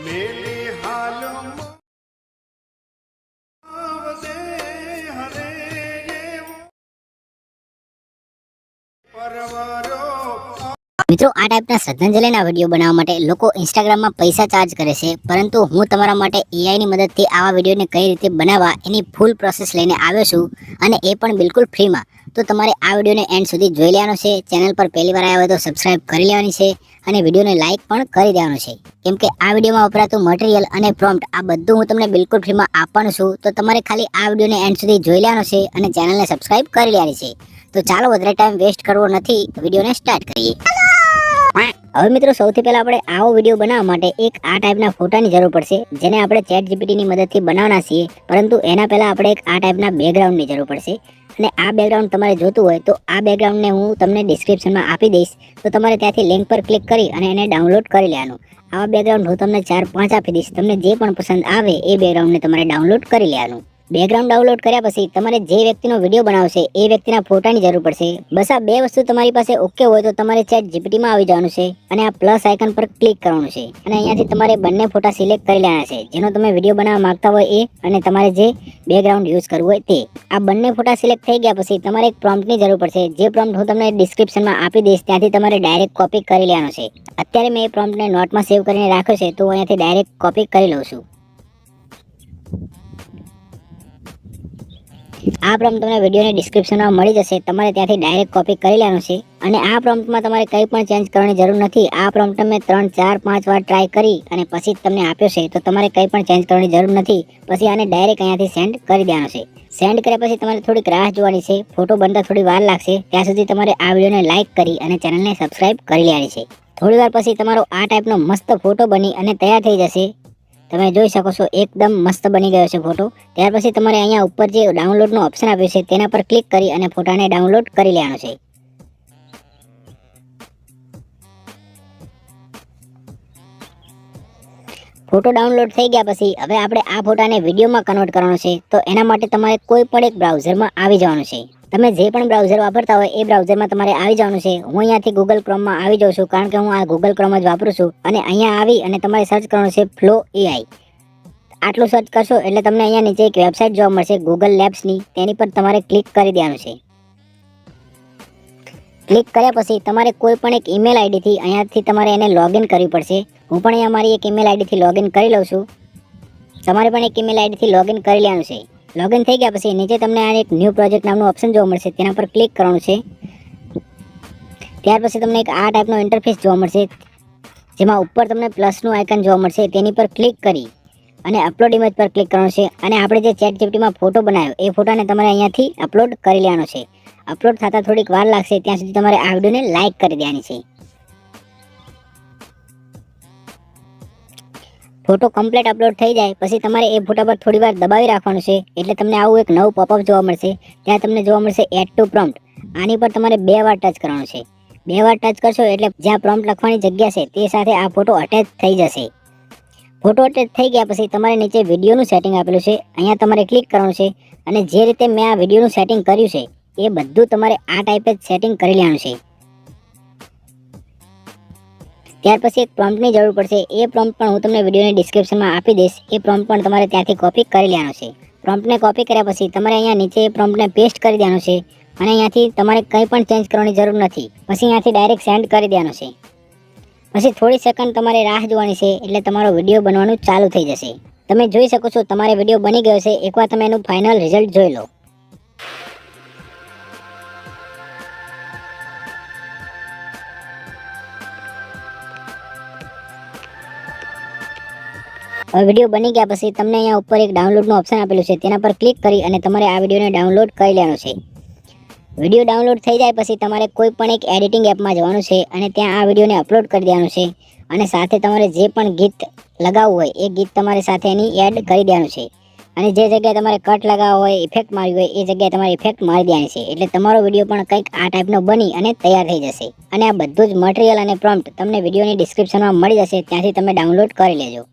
મેલી હાલમાં આવશે હરે એવો પરવરો। મિત્રો, આ ટાઈપના શ્રદ્ધાંજલિના વિડીયો બનાવવા માટે લોકો ઇન્સ્ટાગ્રામમાં પૈસા ચાર્જ કરે છે, પરંતુ હું તમારા માટે એઆઈની મદદથી આવા વિડીયોને કઈ રીતે બનાવવા એની ફૂલ પ્રોસેસ લઈને આવ્યો છું, અને એ પણ બિલકુલ ફ્રીમાં। તો તમારે આ વિડીયોને એન્ડ સુધી જોઈ લેવાનો છે। ચેનલ પર પહેલી વાર આવ્યા હોય તો સબસ્ક્રાઇબ કરી લેવાની છે અને વિડીયોને લાઇક પણ કરી દેવાનું છે, કેમ કે આ વિડીયોમાં વપરાતું મટીરિયલ અને પ્રોમ્પ્ટ આ બધું હું તમને બિલકુલ ફ્રીમાં આપવાનું છું। તો તમારે ખાલી આ વિડીયોને એન્ડ સુધી જોઈ લેવાનો છે અને ચેનલને સબસ્ક્રાઇબ કરી લેવાની છે। તો ચાલો વધારે ટાઈમ વેસ્ટ કરવો નથી, વિડીયોને સ્ટાર્ટ કરીએ। હવે મિત્રો, સૌથી પહેલા આપણે આવો વિડીયો બનાવવા માટે એક આ ટાઈપના ફોટાની જરૂર પડશે, જેને આપણે ChatGPTની મદદથી બનાવવાના છીએ। પરંતુ એના પહેલા આપણે એક આ ટાઈપના બેકગ્રાઉન્ડની જરૂર પડશે, અને આ બેકગ્રાઉન્ડ તમારે જોતું હોય તો આ બેકગ્રાઉન્ડને હું તમને ડિસ્ક્રિપ્શનમાં આપી દઈશ। તો તમારે ત્યાંથી લિંક પર ક્લિક કરી અને એને ડાઉનલોડ કરી લેવાનું। આવા બેકગ્રાઉન્ડ હું તમને 4-5 આપી દઈશ, તમને જે પણ પસંદ આવે એ બેકગ્રાઉન્ડને તમારે ડાઉનલોડ કરી લેવાનું। બેકગ્રાઉન્ડ ડાઉનલોડ કર્યા પછી તમારે જે વ્યક્તિનો વિડીયો બનાવશે એ વ્યક્તિના ફોટાની જરૂર પડશે। બસ આ બે વસ્તુ તમારી પાસે ઓકે હોય તો તમારે ChatGPTમાં આવી જવાનું છે અને આ પ્લસ આઇકન પર ક્લિક કરવાનું છે, અને અહીંયાથી તમારે બંને ફોટા સિલેક્ટ કરી લેવાના છે, જેનો તમે વિડીયો બનાવવા માંગતા હોય એ અને તમારે જે બેકગ્રાઉન્ડ યુઝ કરવું હોય તે। આ બંને ફોટા સિલેક્ટ થઈ ગયા પછી તમારે એક પ્રોમ્પ્ટની જરૂર પડશે, જે પ્રોમ્પ્ટ હું તમને ડિસ્ક્રિપ્શનમાં આપી દઈશ, ત્યાંથી તમારે ડાયરેક્ટ કોપી કરી લેવાનો છે। અત્યારે મેં એ પ્રોમ્પ્ટને નોટમાં સેવ કરીને રાખ્યો છે, તો હું અહીંયાથી ડાયરેક્ટ કોપી કરી લઉં છું। આ પ્રોમ્પ્ટ તમને વિડીયોની ડિસ્ક્રિપ્શનમાં મળી જશે, તમારે ત્યાંથી ડાયરેક્ટ કોપી કરી લેવાનું છે। અને આ પ્રોમ્પ્ટમાં તમારે કંઈ પણ ચેન્જ કરવાની જરૂર નથી। આ પ્રોમ્પ્ટ મેં 3-4-5 વાર ટ્રાય કરી અને પછી જ તમને આપ્યો છે, તો તમારે કંઈ પણ ચેન્જ કરવાની જરૂર નથી। પછી આને ડાયરેક્ટ અહીંયાથી સેન્ડ કરી દેવાનો છે। સેન્ડ કર્યા પછી તમારે થોડીક રાહ જોવાની છે, ફોટો બનતા થોડી વાર લાગશે, ત્યાં સુધી તમારે આ વિડીયોને લાઇક કરી અને ચેનલને સબસ્ક્રાઇબ કરી લેવાની છે। થોડી વાર પછી તમારો આ ટાઈપનો મસ્ત ફોટો બની અને તૈયાર થઈ જશે। તમે જોઈ શકો છો એકદમ મસ્ત બની ગયો છે ફોટો। ત્યાર પછી તમારે અહીંયા ઉપર જે ડાઉનલોડનો ઓપ્શન આપ્યો છે તેના પર ક્લિક કરી અને ફોટાને ડાઉનલોડ કરી લેવાનો છે। ફોટો ડાઉનલોડ થઈ ગયા પછી હવે આપણે આ ફોટાને વિડીયોમાં કન્વર્ટ કરવાનો છે। તો એના માટે તમારે કોઈ પણ એક બ્રાઉઝરમાં આવી જવાનું છે। તમે જે પણ બ્રાઉઝર વાપરતા હોય એ બ્રાઉઝરમાં તમારે આવી જવાનું છે। હું અહીંયાથી Google Chromeમાં આવી જાઉં છું, કારણ કે હું આ Google Chrome જ વાપરું છું। અને અહીંયા આવી અને તમારે સર્ચ કરવાનું છે Flow AI। આટલું સર્ચ કરશો એટલે તમને અહીંયા નીચે એક વેબસાઇટ જોવા મળશે Google Labsની, તેની પર તમારે ક્લિક કરી દેવાનું છે। ક્લિક કર્યા પછી તમારે કોઈ પણ એક ઈમેલ આઈડીથી અહીંયાથી તમારે એને લોગિન કરવી પડશે। હું પણ અહીંયા મારી એક ઈમેલ આઈડીથી લોગિન કરી લઉં છું। તમારે પણ એક ઈમેલ આઈડીથી લોગિન કરી લેવાનું છે। લોગિન થઈ ગયા પછી નીચે તમને આ એક ન્યૂ પ્રોજેક્ટ નામનું ઓપ્શન જોવા મળશે, તેના પર ક્લિક કરવાનું છે। ત્યાર પછી તમને એક આ ટાઈપનો ઇન્ટરફેસ જોવા મળશે, જેમાં ઉપર તમને પ્લસનું આઇકન જોવા મળશે, તેની પર ક્લિક કરી અને અપલોડ ઇમેજ પર ક્લિક કરવાનું છે। અને આપણે જે ChatGPTમાં ફોટો બનાવ્યો એ ફોટાને તમારે અહીંયાથી અપલોડ કરી લેવાનો છે। અપલોડ થતાં થોડીક વાર લાગશે, ત્યાં સુધી તમારે આ વિડીયોને લાઇક કરી દેવાની છે। ફોટો કમ્પ્લીટ અપલોડ થઈ જાય પછી તમારે એ ફોટા પર થોડી વાર દબાવી રાખવાનું છે, એટલે તમને આવું એક નવું પોપઅપ જોવા મળશે। ત્યાં તમને જોવા મળશે એડ ટુ પ્રોમ્પ્ટ। આની પર તમારે 2 વાર ટચ કરવાનું છે। 2 વાર ટચ કરશો એટલે જ્યાં પ્રોમ્પ્ટ લખવાની જગ્યા છે તે સાથે આ ફોટો અટેચ થઈ જશે। ફોટો અટેચ થઈ ગયા પછી તમારે નીચે વિડીયોનું સેટિંગ આપેલું છે, અહીંયા તમારે ક્લિક કરવાનું છે, અને જે રીતે મેં આ વિડીયોનું સેટિંગ કર્યું છે એ બધું તમારે આ ટાઈપે જ સેટિંગ કરી લેવાનું છે। ત્યાર પછી એક પ્રોમ્પ્ટની જરૂર પડશે, એ પ્રોમ્પ્ટ પણ હું તમને વિડીયોની ડિસ્ક્રિપ્શનમાં આપી દઈશ। એ પ્રોમ્પ્ટ પણ તમારે ત્યાંથી કોપી કરી લેવાનો છે। પ્રોમ્પ્ટને કોપી કર્યા પછી તમારે અહીંયા નીચે એ પ્રોમ્પ્ટને પેસ્ટ કરી દેવાનું છે, અને અહીંયાથી તમારે કંઈ પણ ચેન્જ કરવાની જરૂર નથી। પછી અહીંયાથી ડાયરેક્ટ સેન્ડ કરી દેવાનું છે। પછી થોડી સેકન્ડ તમારે રાહ જોવાની છે, એટલે તમારો વિડીયો બનવાનું ચાલુ થઈ જશે। તમે જોઈ શકો છો તમારો વિડીયો બની ગયો છે। એકવાર તમે એનું ફાઇનલ રિઝલ્ટ જોઈ લો। હવે વિડીયો બની ગયા પછી તમને અહીંયા ઉપર એક ડાઉનલોડનું ઓપ્શન આપેલું છે, તેના પર ક્લિક કરી અને તમારે આ વિડીયોને ડાઉનલોડ કરી લેવાનો છે। વિડીયો ડાઉનલોડ થઈ જાય પછી તમારે કોઈ પણ એક એડિટિંગ એપમાં જવાનું છે, અને ત્યાં આ વિડીયોને અપલોડ કરી દેવાનું છે। અને સાથે તમારે જે પણ ગીત લગાવવું હોય એ ગીત તમારે સાથે એની એડ કરી દેવાનું છે। અને જે જગ્યાએ તમારે કટ લગાવવા હોય, ઇફેક્ટ મારવી હોય એ જગ્યાએ તમારે ઇફેક્ટ મારી દેવાની છે, એટલે તમારો વિડીયો પણ કંઈક આ ટાઈપનો બની અને તૈયાર થઈ જશે। અને આ બધું જ મટીરિયલ અને પ્રોમ્પ્ટ તમને વિડીયોની ડિસ્ક્રિપ્શનમાં મળી જશે, ત્યાંથી તમે ડાઉનલોડ કરી લેજો।